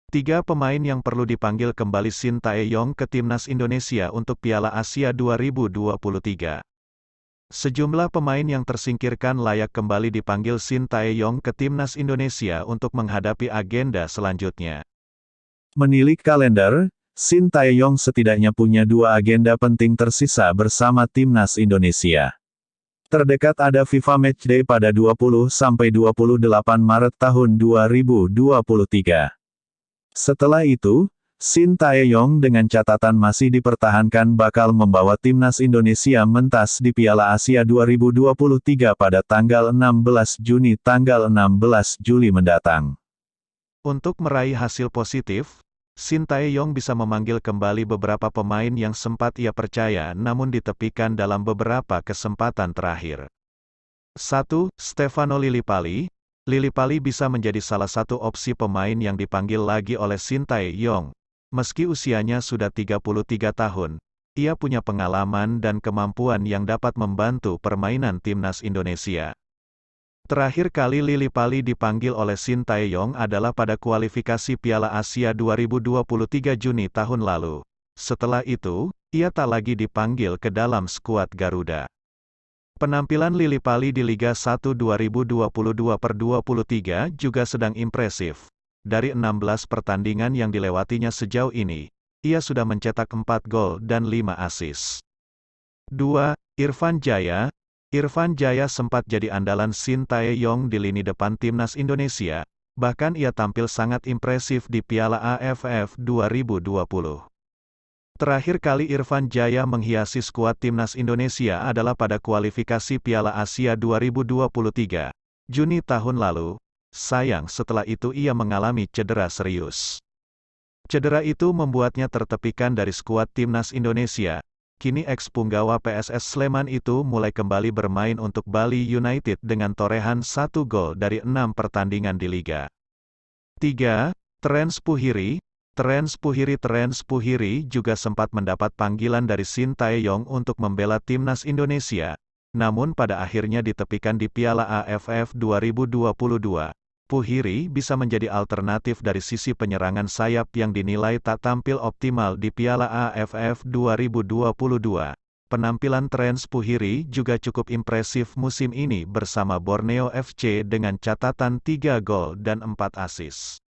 Tiga pemain yang perlu dipanggil kembali Shin Tae-yong ke timnas Indonesia untuk Piala Asia 2023. Sejumlah pemain yang tersingkirkan layak kembali dipanggil Shin Tae-yong ke timnas Indonesia untuk menghadapi agenda selanjutnya. Menilik kalender, Shin Tae-yong setidaknya punya dua agenda penting tersisa bersama timnas Indonesia. Terdekat ada FIFA Matchday pada 20-28 Maret tahun 2023. Setelah itu, Shin Tae-yong dengan catatan masih dipertahankan bakal membawa timnas Indonesia mentas di Piala Asia 2023 pada tanggal 16 Juni-16 Juli mendatang. Untuk meraih hasil positif, Shin Tae-yong bisa memanggil kembali beberapa pemain yang sempat ia percaya namun ditepikan dalam beberapa kesempatan terakhir. 1. Stefano Lillipali. Lillipali bisa menjadi salah satu opsi pemain yang dipanggil lagi oleh Shin Tae-yong. Meski usianya sudah 33 tahun, ia punya pengalaman dan kemampuan yang dapat membantu permainan timnas Indonesia. Terakhir kali Lillipali dipanggil oleh Shin Tae-yong adalah pada kualifikasi Piala Asia 2023 Juni tahun lalu. Setelah itu, ia tak lagi dipanggil ke dalam skuad Garuda. Penampilan Lillipali di Liga 1 2022/23 juga sedang impresif. Dari 16 pertandingan yang dilewatinya sejauh ini, ia sudah mencetak 4 gol dan 5 assist. 2. Irfan Jaya. Irfan Jaya sempat jadi andalan Shin Tae-yong di lini depan timnas Indonesia, bahkan ia tampil sangat impresif di Piala AFF 2020. Terakhir kali Irfan Jaya menghiasi skuad timnas Indonesia adalah pada kualifikasi Piala Asia 2023, Juni tahun lalu. Sayang setelah itu ia mengalami cedera serius. Cedera itu membuatnya tertepikan dari skuad timnas Indonesia. Kini ex-punggawa PSS Sleman itu mulai kembali bermain untuk Bali United dengan torehan 1 gol dari 6 pertandingan di Liga. 3. Terence Puhiri. Terence Puhiri juga sempat mendapat panggilan dari Shin Tae-yong untuk membela timnas Indonesia, namun pada akhirnya ditepikan di Piala AFF 2022. Puhiri bisa menjadi alternatif dari sisi penyerangan sayap yang dinilai tak tampil optimal di Piala AFF 2022. Penampilan Terence Puhiri juga cukup impresif musim ini bersama Borneo FC dengan catatan 3 gol dan 4 assist.